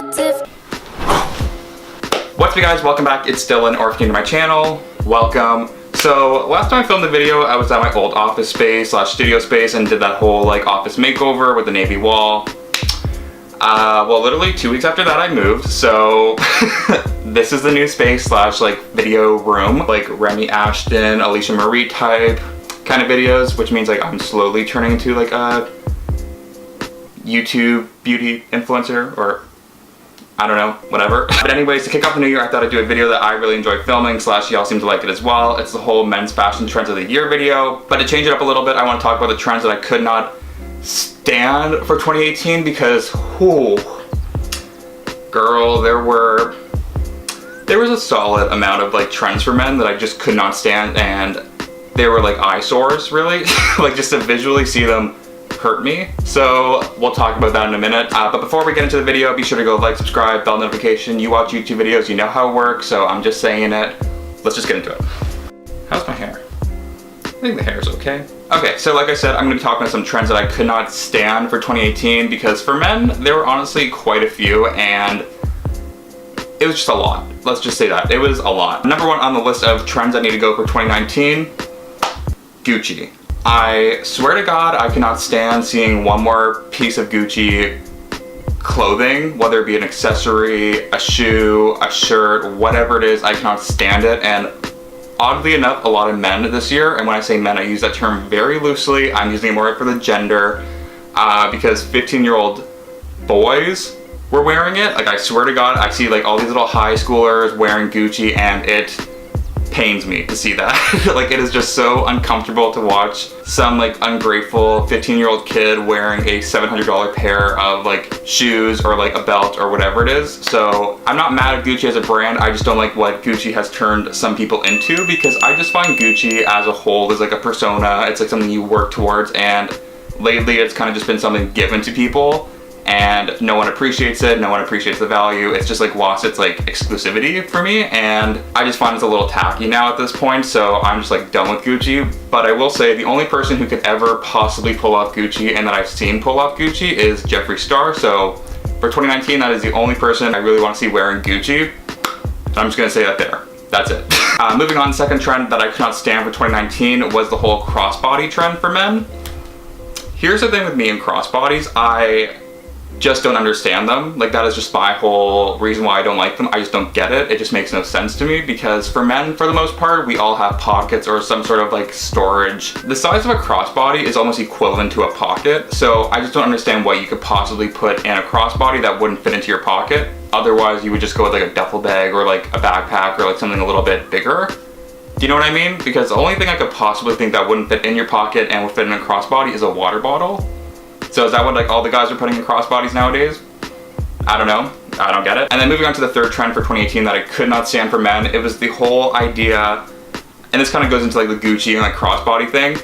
different. What's up, guys? Welcome back. It's Dylan, or if you're new to my channel, welcome. So last time I filmed the video, I was at my old office space / studio space and did that whole like office makeover with the navy wall. Well, literally 2 weeks after that I moved, so this is the new space / like video room, like Remy Ashton, Alicia Marie type kind of videos, which means like I'm slowly turning into like a YouTube beauty influencer, or I don't know, whatever. But anyways, to kick off the new year, I thought I'd do a video that I really enjoy filming / y'all seem to like it as well. It's the whole men's fashion trends of the year video. But to change it up a little bit, I want to talk about the trends that I could not stand for 2018 because, whoo, girl, there was a solid amount of like trends for men that I just could not stand, and they were like eyesores, really. Like just to visually see them hurt me. So we'll talk about that in a minute. But before we get into the video, be sure to go like, subscribe, bell notification. You watch YouTube videos, you know how it works, so I'm just saying it. Let's just get into it. How's my hair? I think the hair is okay. Okay, so like I said, I'm going to be talking about some trends that I could not stand for 2018 because for men, there were honestly quite a few, and it was just a lot. Let's just say that. It was a lot. Number one on the list of trends that need to go for 2019, Gucci. I swear to God, I cannot stand seeing one more piece of Gucci clothing, whether it be an accessory, a shoe, a shirt, whatever it is. I cannot stand it. And oddly enough, a lot of men this year, and when I say men, I use that term very loosely. I'm using it more for the gender, because 15-year-old boys were wearing it. Like, I swear to God, I see like all these little high schoolers wearing Gucci, and it pains me to see that. Like, it is just so uncomfortable to watch some like ungrateful 15-year-old kid wearing a $700 pair of like shoes or like a belt or whatever it is. So I'm not mad at Gucci as a brand, I just don't like what Gucci has turned some people into, because I just find Gucci as a whole is like a persona. It's like something you work towards, and lately it's kind of just been something given to people, and no one appreciates it, no one appreciates the value. It's just like lost its like exclusivity for me, and I just find it's a little tacky now at this point, so I'm just like done with Gucci. But I will say the only person who could ever possibly pull off Gucci, and that I've seen pull off Gucci, is Jeffree Star. So for 2019, that is the only person I really want to see wearing Gucci. So I'm just gonna say that there. That's it. Moving on, second trend that I could not stand for 2019 was the whole crossbody trend for men. Here's the thing with me and crossbodies, I just don't understand them. Like, that is just my whole reason why I don't like them. I just don't get it. It just makes no sense to me, because for men, for the most part, we all have pockets or some sort of like storage. The size of a crossbody is almost equivalent to a pocket, so I just don't understand what you could possibly put in a crossbody that wouldn't fit into your pocket. Otherwise, you would just go with like a duffel bag or like a backpack or like something a little bit bigger. Do you know what I mean? Because the only thing I could possibly think that wouldn't fit in your pocket and would fit in a crossbody is a water bottle. So is that what like all the guys are putting in crossbodies nowadays? I don't know. I don't get it. And then moving on to the third trend for 2018 that I could not stand for men, it was the whole idea, and this kind of goes into like the Gucci and like crossbody thing,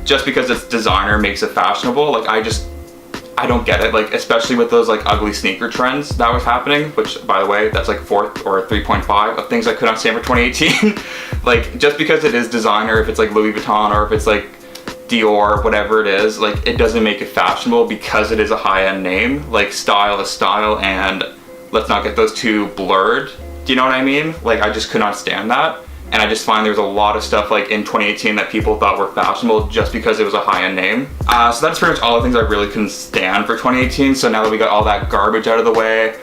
just because it's designer makes it fashionable. Like, I don't get it. Like, especially with those like ugly sneaker trends that was happening, which by the way, that's like 4th or 3.5 of things I could not stand for 2018. Like, just because it is designer, if it's like Louis Vuitton or if it's like Dior, whatever it is, like, it doesn't make it fashionable because it is a high-end name. Like, style is style, and let's not get those two blurred. Do you know what I mean? Like, I just could not stand that, and I just find there's a lot of stuff like in 2018 that people thought were fashionable just because it was a high-end name. So that's pretty much all the things I really couldn't stand for 2018. So now that we got all that garbage out of the way,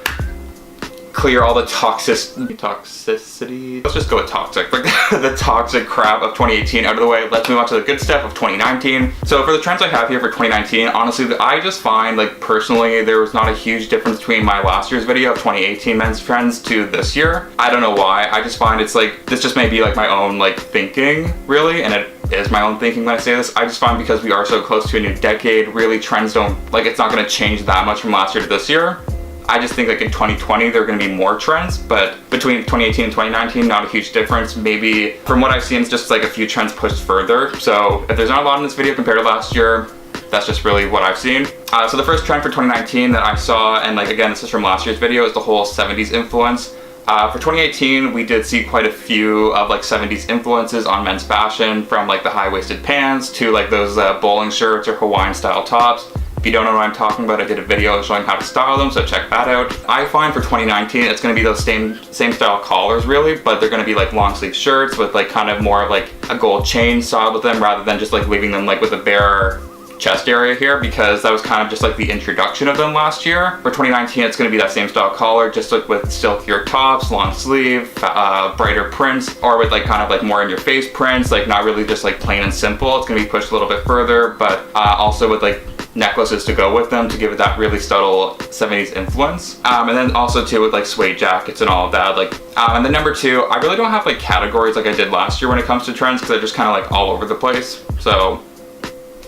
clear all the toxicity, let's just go with toxic, like the toxic crap of 2018 out of the way, let's move on to the good stuff of 2019. So for the trends I have here for 2019, honestly, I just find, like, personally, there was not a huge difference between my last year's video of 2018 men's trends to this year. I don't know why. I just find it's like, this just may be like my own like thinking, really, and it is my own thinking when I say this. I just find because we are so close to a new decade, really trends don't, like, it's not going to change that much from last year to this year. I just think like in 2020 there are going to be more trends, but between 2018 and 2019, not a huge difference. Maybe from what I've seen, it's just like a few trends pushed further. So if there's not a lot in this video compared to last year, that's just really what I've seen. So the first trend for 2019 that I saw, and like again, this is from last year's video, is the whole 70s influence. For 2018, we did see quite a few of like 70s influences on men's fashion, from like the high-waisted pants to like those bowling shirts or Hawaiian style tops. If you don't know what I'm talking about, I did a video showing how to style them, so check that out. I find for 2019, it's gonna be those same style collars really, but they're gonna be like long sleeve shirts with like kind of more of like a gold chain style with them rather than just like leaving them like with a bare chest area here, because that was kind of just like the introduction of them last year. For 2019, it's going to be that same style collar, just like with silkier tops, long sleeve, brighter prints, or with like kind of like more in your face prints, like not really just like plain and simple. It's going to be pushed a little bit further, but also with like necklaces to go with them to give it that really subtle 70s influence. And then also too with like suede jackets and all of that. Like, and then number 2, I really don't have like categories like I did last year when it comes to trends, because they're just kind of like all over the place. So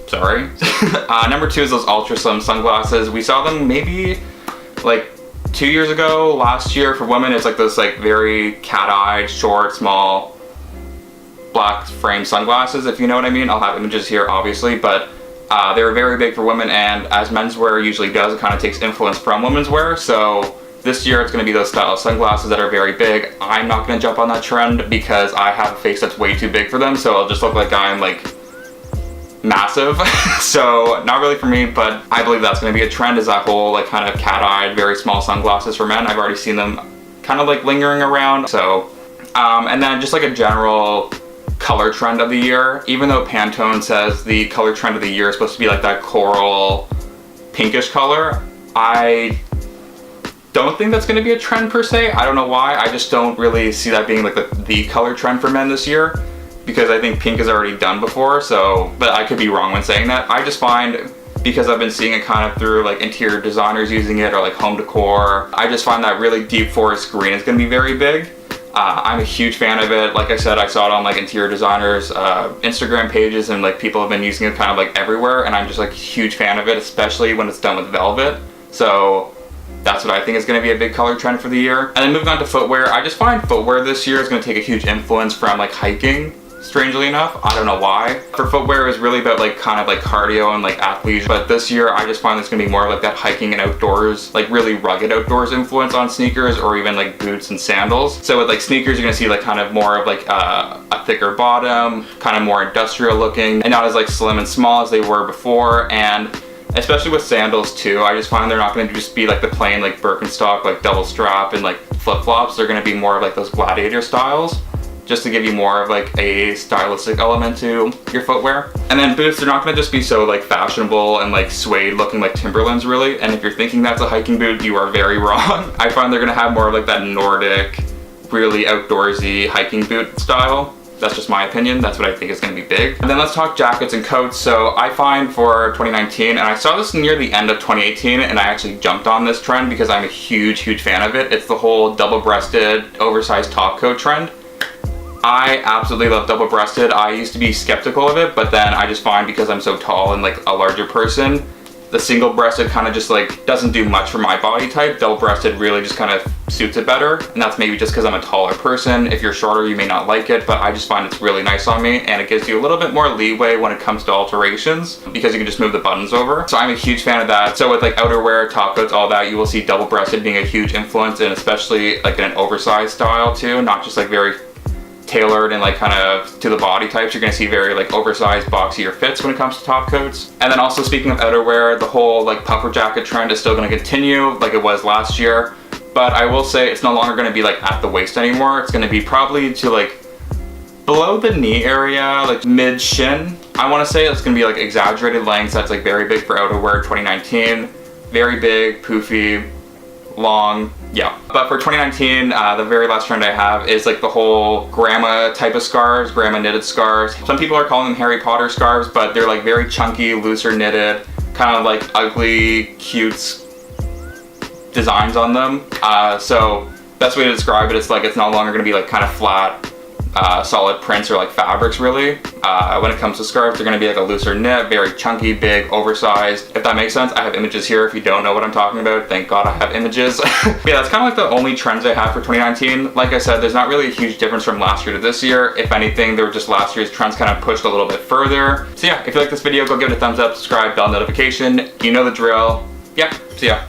sorry. Number 2 is those ultra slim sunglasses. We saw them maybe like 2 years ago. Last year for women, it's like those like very cat-eyed, short, small, black frame sunglasses, if you know what I mean. I'll have images here obviously, but they were very big for women, and as menswear usually does, it kind of takes influence from women's wear. So this year it's going to be those style of sunglasses that are very big. I'm not going to jump on that trend because I have a face that's way too big for them, so I'll just look like I'm like massive. So not really for me, but I believe that's going to be a trend, is that whole like kind of cat-eyed, very small sunglasses for men. I've already seen them kind of like lingering around. So and then just like a general color trend of the year, even though Pantone says the color trend of the year is supposed to be like that coral pinkish color, I don't think that's going to be a trend per se. I don't know why. I just don't really see that being like the color trend for men this year, because I think pink is already done before. So, but I could be wrong when saying that. I just find, because I've been seeing it kind of through like interior designers using it or like home decor, I just find that really deep forest green is going to be very big. I'm a huge fan of it. Like I said, I saw it on like interior designers Instagram pages, and like people have been using it kind of like everywhere, and I'm just like a huge fan of it, especially when it's done with velvet. So that's what I think is going to be a big color trend for the year. And then moving on to footwear, I just find footwear this year is going to take a huge influence from like hiking, strangely enough. I don't know why. For footwear, it's really about like kind of like cardio and like athleisure, but this year I just find it's going to be more like that hiking and outdoors, like really rugged outdoors influence on sneakers, or even like boots and sandals. So with like sneakers, you're going to see like kind of more of like a thicker bottom, kind of more industrial looking, and not as like slim and small as they were before. And especially with sandals too, I just find they're not going to just be like the plain like Birkenstock like double strap and like flip-flops. They're going to be more of like those gladiator styles, just to give you more of like a stylistic element to your footwear. And then boots, they're not going to just be so like fashionable and like suede looking like Timberlands really. And if you're thinking that's a hiking boot, you are very wrong. I find they're going to have more of like that Nordic, really outdoorsy hiking boot style. That's just my opinion. That's what I think is going to be big. And then let's talk jackets and coats. So I find for 2019, and I saw this near the end of 2018, and I actually jumped on this trend because I'm a huge fan of it. It's the whole double-breasted, oversized top coat trend. I absolutely love double-breasted. I used to be skeptical of it, but then I just find, because I'm so tall and like a larger person, the single-breasted kind of just like doesn't do much for my body type. Double-breasted really just kind of suits it better, and that's maybe just because I'm a taller person. If you're shorter, you may not like it, but I just find it's really nice on me, and it gives you a little bit more leeway when it comes to alterations, because you can just move the buttons over. So I'm a huge fan of that. So with like outerwear, top coats, all that, you will see double-breasted being a huge influence, and especially like in an oversized style too, not just like very tailored and like kind of to the body types. You're going to see very like oversized, boxier fits when it comes to top coats. And then also, speaking of outerwear, the whole like puffer jacket trend is still going to continue like it was last year, but I will say it's no longer going to be like at the waist anymore. It's going to be probably to like below the knee area, like mid shin. I want to say it's going to be like exaggerated lengths. That's like very big for outerwear 2019. Very big, poofy, long, yeah. But for 2019, the very last trend I have is like the whole grandma type of scarves, grandma knitted scarves. Some people are calling them Harry Potter scarves, but they're like very chunky, looser knitted, kind of like ugly, cute designs on them. So best way to describe it is like it's no longer going to be like kind of flat, solid prints or like fabrics really. When it comes to scarves, they're going to be like a looser knit, very chunky, big, oversized, if that makes sense. I have images here if you don't know what I'm talking about. Thank God I have images. Yeah, that's kind of like the only trends I have for 2019. Like I said, there's not really a huge difference from last year to this year. If anything, they were just last year's trends kind of pushed a little bit further. So yeah, if you like this video, go give it a thumbs up, subscribe, bell notification. You know the drill. Yeah, see ya.